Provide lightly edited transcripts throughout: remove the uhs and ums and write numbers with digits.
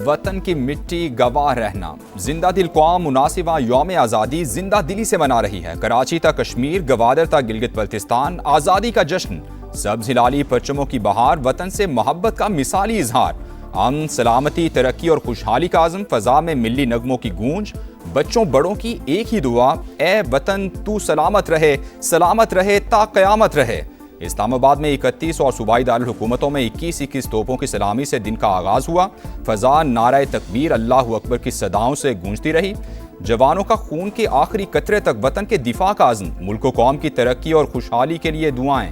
वतन की मिट्टी गवाह रहना। जिंदा दिल कौम मुनासिबा यौम आज़ादी जिंदा दिली से मना रही है। कराची तक कश्मीर, गवादर तक गिलगित बल्तिस्तान, आज़ादी का जश्न, सब्ज़ हिलाली परचमों की बहार, वतन से मोहब्बत का मिसाली इजहार, अमन, सलामती, तरक्की और खुशहाली का आज़म, फ़ज़ा में मिली नगमों की गूंज, बच्चों बड़ों की एक ही दुआ, ए वतन तू सलामत रहे ता क़यामत रहे। इस्लामाबाद में 31 और सूबाई दारुल हुकूमतों में 21 तोपों की सलामी से दिन का आगाज़ हुआ। फ़ज़ा नाराए तकबीर, अल्लाहु अकबर की सदाओं से गूंजती रही। जवानों का खून के आखिरी कतरे तक वतन के दिफा का आज़म, मुल्क व कौम की तरक्की और खुशहाली के लिए दुआएं।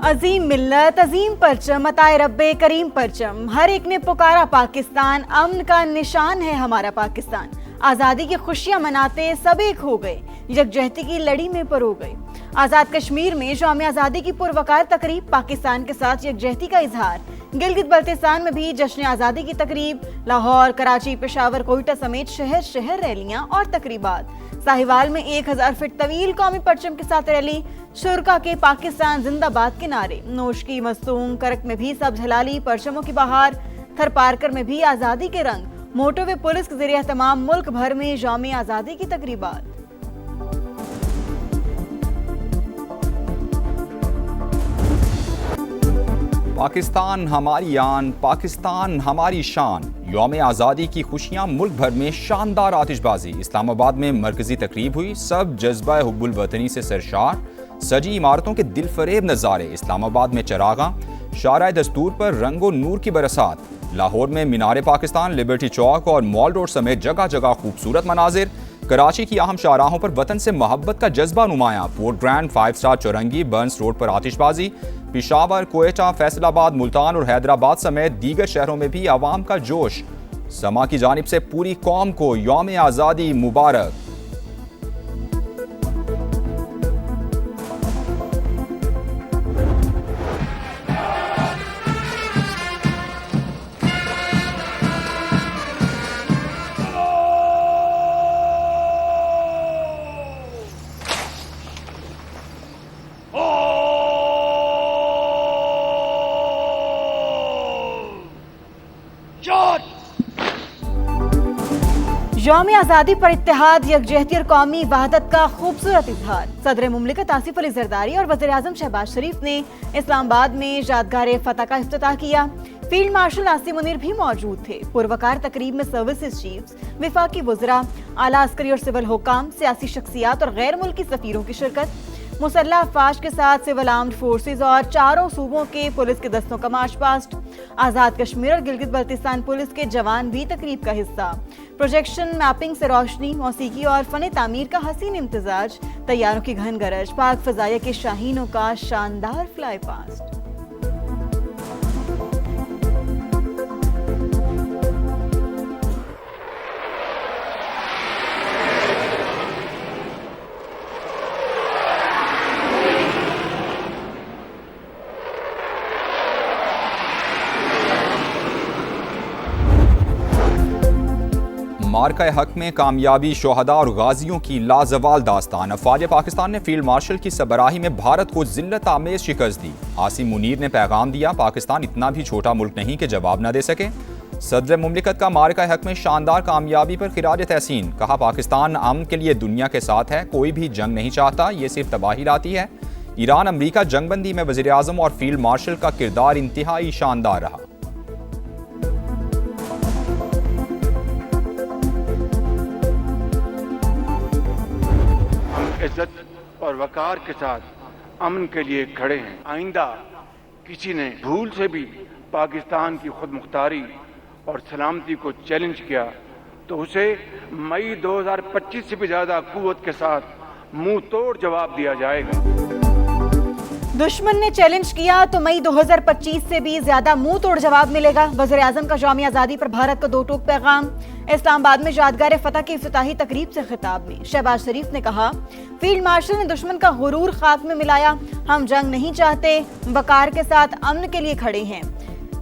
अजीम मिल्लत, अजीम परचम, अताए रब्बे करीम परचम। हर एक ने पुकारा पाकिस्तान, अमन का निशान है हमारा पाकिस्तान। आज़ादी की खुशियां मनाते सब एक हो गए, यकजहती की लड़ी में परो गए। आज़ाद कश्मीर में जौम आज़ादी की पुरवकार तकरीब, पाकिस्तान के साथ यकजहती का इजहार। गिलगित बल्तिस्तान में भी जश्न आज़ादी की तकरीब। लाहौर, कराची, पेशावर, कोयटा समेत शहर शहर रैलियां और तकरीबात। साहिवाल में 1000 फीट तवील कौमी परचम के साथ रैली। शुरका के पाकिस्तान जिंदाबाद के नारे। नोशकी, मस्तूंग, करक में भी सब्ज़ हिलाली परचमों की बहार। थरपारकर में भी आज़ादी के रंग। मोटरवे पुलिस के जरिए तमाम मुल्क भर में यौम आज़ादी की तकरीबात। पाकिस्तान हमारी आन, पाकिस्तान हमारी शान। यौम आज़ादी की खुशियां मुल्क भर में शानदार आतिशबाजी। इस्लामाबाद में मरकजी तकरीब हुई, सब जज्बा हुब्बुल वतनी से सरशार। सजी इमारतों के दिलफरेब नज़ारे। इस्लामाबाद में चरागा, शारा दस्तूर पर रंगो नूर की बरसात। लाहौर में मीनार पाकिस्तान, लिबर्टी चौक और मॉल रोड समेत जगह जगह खूबसूरत मनाजिर। कराची की अहम शाहराहों पर वतन से मोहब्बत का जज्बा नुमायां। Port grand, 5 star Chowrangi, Burns road पर आतिशबाजी। पेशावर, कोयटा, फैसलाबाद, मुल्तान और हैदराबाद समेत दीगर शहरों में भी आवाम का जोश। समा की जानिब से पूरी कौम को यौम आज़ादी मुबारक। यौम आज़ादी पर इत्तेहाद, यकजहती और कौमी वहदत का खूबसूरत इजहार। सदर मुमलिकत आसिफ अली जरदारी और वज़ीर आज़म शहबाज शरीफ ने इस्लामाबाद में यादगार फतह का इफ्तिताह किया। फील्ड मार्शल आसिम मुनीर भी मौजूद थे। पुरवकार तकरीब में सर्विसेज चीफ्स, विफाकी वज़रा, आला अस्करी और सिविल हुकाम, सियासी शख्सियात और गैर मुल्की सफ़ीरों की शिरकत। मुसल्लह अफवाज के साथ सिविल आर्म्ड फोर्सेज और चारों सूबों के पुलिस के दस्तों का मार्च पास्ट। आज़ाद कश्मीर और गिलगित बल्तिस्तान पुलिस के जवान भी तकरीब का हिस्सा। प्रोजेक्शन, मैपिंग से रोशनी, मौसीकी और फन तामीर का हसीन इम्तिजाज। तैयारों की घन गरज, पाक फजाइया के शाहीनों का शानदार फ्लाई पास्ट। मार्का हक में कामयाबी, शोहदा और गाजियों की लाजवाल दास्तान। अफवाज पाकिस्तान ने फील्ड मार्शल की सबराही में भारत को जिल्लत आमेज शिकस्त दी। आसिम मुनीर ने पैगाम दिया, पाकिस्तान इतना भी छोटा मुल्क नहीं कि जवाब न दे सके। सदर मुमलिकत का मार्का हक में शानदार कामयाबी पर खिराज तहसीन। कहा, पाकिस्तान अमन के लिए दुनिया के साथ है, कोई भी जंग नहीं चाहता, ये सिर्फ तबाही लाती है। ईरान अमरीका जंगबंदी में वज़ीर आज़म और फील्ड मार्शल का किरदार इंतहाई शानदार रहा। इज्जत और वकार के साथ अमन के लिए खड़े हैं। आइंदा किसी ने भूल से भी पाकिस्तान की खुद मुख्तारी और सलामती को चैलेंज किया तो उसे मई 2025 से भी ज्यादा कुव्वत के साथ मुंह तोड़ जवाब दिया जाएगा। दुश्मन ने चैलेंज किया तो मई 2025 से भी ज्यादा मुंह तोड़ जवाब मिलेगा। वज़ीर आज़म का यौम आज़ादी पर भारत का दो टूक पैगाम। इस्लामाबाद में यादगार फतह की इफ्तिताही तकरीब से खिताब में शहबाज शरीफ ने कहा, फील्ड मार्शल ने दुश्मन का गुरूर खाक में मिलाया। हम जंग नहीं चाहते, वकार के साथ अमन के लिए खड़े हैं।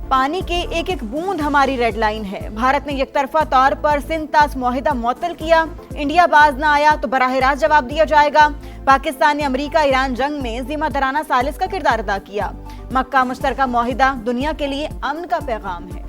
पानी के एक एक बूंद हमारी रेड लाइन है। भारत ने एकतरफा तौर पर सिंध तास मुआहिदा मुअत्तल किया। इंडिया बाज न आया तो बराह रास्त जवाब दिया जाएगा। पाकिस्तान ने अमेरिका ईरान जंग में जिम्मेदाराना सालिस का किरदार अदा किया। मक्का मुश्तरका मुआहिदा दुनिया के लिए अमन का पैगाम है।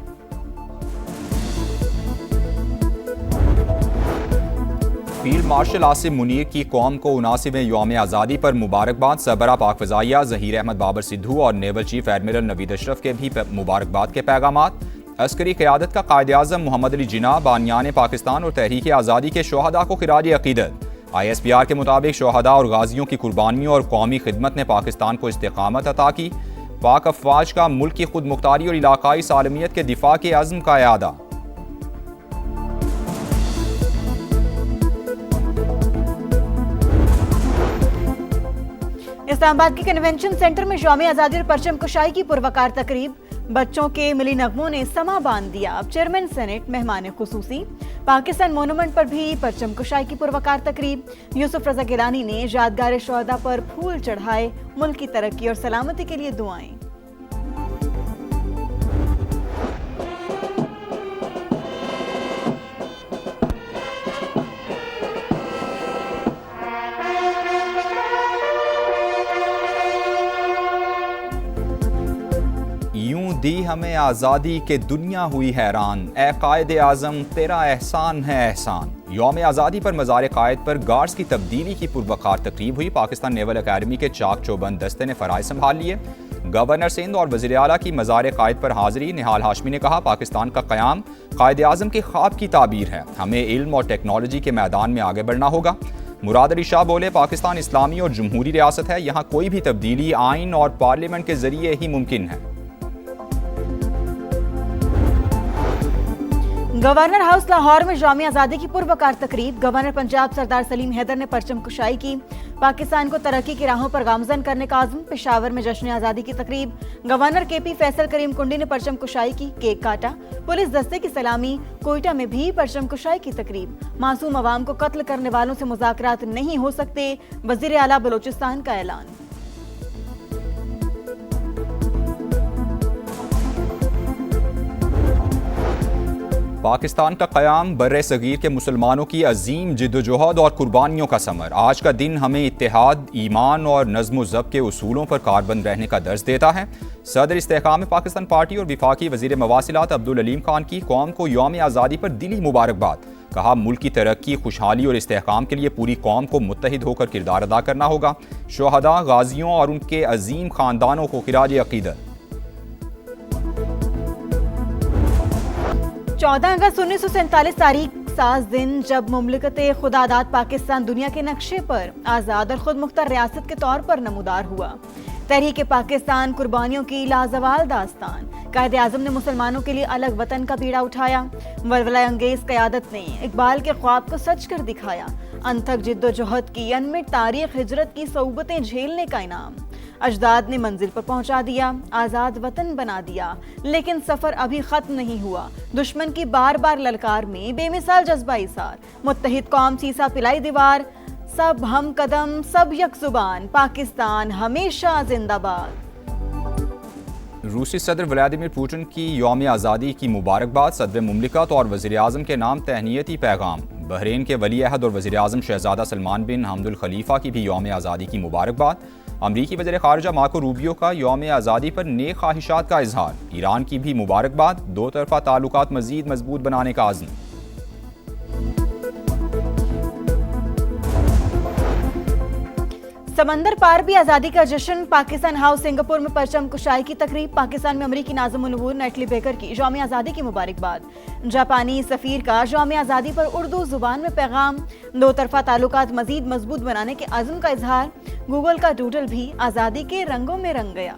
फील्ड मार्शल आसिम मुनीर की कौम को 79वें यौम आज़ादी पर मुबारकबाद। सरबरा पाक फ़ज़ाइया ज़हीर अहमद बाबर सिद्धू और naval chief admiral Naveed Ashraf के भी मुबारकबाद के पैगामात। अस्करी क़यादत का कायद आज़म मोहम्मद अली जिन्ना बानियान पाकिस्तान और तहरीक आज़ादी के शोहदा को खिराज अक़ीदत। ISPR के मुताबिक शोहदा और गाजियों की कुर्बानियों और कौमी खिदमत ने पाकिस्तान को इस्तिक़ामत अता की। पाक अफ़वाज का मुल्क की खुद मुख्तारी और इलाकाई सालमियत के दिफा के अज़्म का यादा। इस्लामाबाद के कन्वेंशन सेंटर में यौम आज़ादी और परचम कुशाई की पुरवकार तकरीब। बच्चों के मिली नगमों ने समा बांध दिया। अब चेयरमैन सेनेट मेहमान खुसूसी। पाकिस्तान मोनूमेंट पर भी परचम कुशाई की पुरवकार तकरीब। यूसुफ रजा गिलानी ने यादगार शोहदा पर फूल चढ़ाए। मुल्क की तरक्की और सलामती के लिए दुआएं। दी हमें आज़ादी के दुनिया हुई हैरान, ए कायद आज़म तेरा एहसान है एहसान। यौम आज़ादी पर मज़ार कायद पर गार्ड्स की तब्दीली की पुरवकार तकरीब हुई। पाकिस्तान नेवल अकेडमी के चाक चौबंद दस्ते ने फ़राइज़ संभाल लिए। गवर्नर सिंध और वज़ीर आला की मज़ार कायद पर हाज़िरी। निहाल हाशमी ने कहा, पाकिस्तान का क़याम कायद आज़म के ख्वाब की ताबीर है। हमें इल्म और टेक्नोलॉजी के मैदान में आगे बढ़ना होगा। मुराद अली शाह बोले, पाकिस्तान इस्लामी और जमहूरी रियासत है। यहाँ कोई भी तब्दीली आइन और पार्लियामेंट के ज़रिए ही मुमकिन है। गवर्नर हाउस लाहौर में यौम आज़ादी की पुरवकार तकरीब। गवर्नर पंजाब सरदार सलीम हैदर ने परचम कुशाई की। पाकिस्तान को तरक्की की राहों पर गामजन करने का आज़म। पेशावर में जश्न आज़ादी की तकरीब। गवर्नर KP फैसल करीम कुंडी ने परचम कुशाई की, केक काटा। पुलिस दस्ते की सलामी। कोयटा में भी परचम कुशाई की तकरीब। मासूम अवाम को कत्ल करने वालों से मुज़ाकरात नहीं हो सकते, वज़ीर आला बलोचिस्तान का ऐलान। पाकिस्तान का क़याम बर्रे सगीर के मुसलमानों की अजीम जिद्दोजहद और कुर्बानियों का समर। आज का दिन हमें इत्तेहाद, ईमान और नज़्म ज़ब्त के उसूलों पर कारबंद रहने का दर्ज देता है। सदर इस्तेहकाम पाकिस्तान पार्टी और विफाकी वज़ीर मवासिलात अब्दुल अलीम खान की कौम को यौम आज़ादी पर दिली मुबारकबाद। कहा, मुल्क की तरक्की, खुशहाली और इस्तेहकाम के लिए पूरी कौम को मुत्तहिद होकर किरदार अदा करना होगा। शोहदा, गाजियों और उनके अजीम ख़ानदानों को खिराज अक़ीदत। 14 अगस्त 1947 तारीख साज दिन जब मुमलिकत खुदादाद पाकिस्तान दुनिया के नक्शे पर आज़ाद और खुद मुख्तार रियासत के तौर पर नमूदार हुआ। तहरीक पाकिस्तान, कुर्बानियों की लाजवाल दास्तान। कायद आज़म ने मुसलमानों के लिए अलग वतन का बीड़ा उठाया। वलवला अंगेज क़यादत ने इकबाल के ख्वाब को सच कर दिखाया। अनथक जिद्दोजहद की अनमिट तारीख, हिजरत की सऊबतें झेलने का इनाम। अजदाद ने मंजिल पर पहुंचा दिया, आज़ाद वतन बना दिया। लेकिन सफ़र अभी ख़त्म नहीं हुआ। दुश्मन की बार बार ललकार में बेमिसाल जज्बा इसार। मुत्तहिद कौम, सीसा पिलाई दीवार, सब हम कदम, सब यक जुबान। पाकिस्तान हमेशा जिंदाबाद। रूसी सदर व्लादिमीर पुतिन की यौम आज़ादी की मुबारकबाद। सदर मुमलिकत और वज़ीर आज़म के नाम तहनीती पैगाम। बहरीन के वली अहद और वज़ीर आज़म शहज़ादा सलमान बिन हमदुल खलीफा की भी यौम आज़ादी की मुबारकबाद। अमरीकी वज़ीर ख़ारिजा मार्को रूबियो का यौम आज़ादी पर नेक ख्वाहिशात का इजहार। ईरान की भी मुबारकबाद। दो तरफ़ा ताल्लुकात मज़ीद मजबूत बनाने का आज़म। समंदर पार भी आज़ादी का जश्न। पाकिस्तान हाउस सिंगापुर में परचम कुशाई की तकरीब। पाकिस्तान में अमरीकी नाज़िम-उन-नूर नेटली बेकर की यौम आज़ादी की मुबारकबाद। जापानी सफ़ीर का यौम आज़ादी पर उर्दू ज़ुबान में पैगाम। दो तरफ़ा ताल्लुकात मज़ीद मजबूत बनाने के अज़्म का इजहार। गूगल का डूडल भी आज़ादी के रंगों में रंग गया।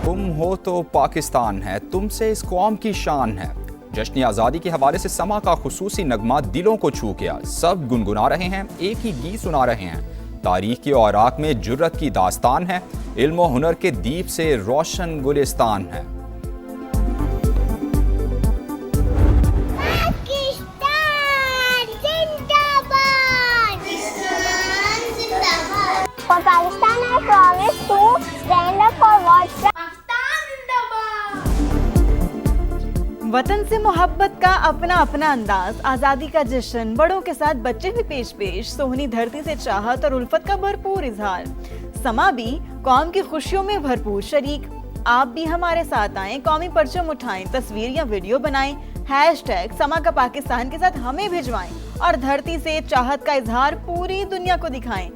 तुम हो तो पाकिस्तान है, तुमसे इस कौम की शान है। जश्न आज़ादी के हवाले से समा का खुसूसी नगमा दिलों को छू गया। सब गुनगुना रहे हैं, एक ही गीत सुना रहे हैं। तारीख के औराक में जुर्रत की दास्तान है। इल्म और हुनर के दीप से रोशन गुलिस्तान है। Pakistan, I promise to stand up for what's वतन से मोहब्बत का अपना अपना अंदाज, आजादी का जश्न, बड़ों के साथ बच्चे भी पेश सोहनी धरती से चाहत और उल्फत का भरपूर इजहार। समा भी कौम की खुशियों में भरपूर शरीक। आप भी हमारे साथ आएं, कौमी परचम उठाएं, तस्वीर या वीडियो बनाएं, हैशटैग समा का पाकिस्तान के साथ हमें भिजवाएं और धरती से चाहत का इजहार पूरी दुनिया को दिखाएं।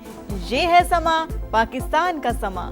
ये है समा, पाकिस्तान का समा।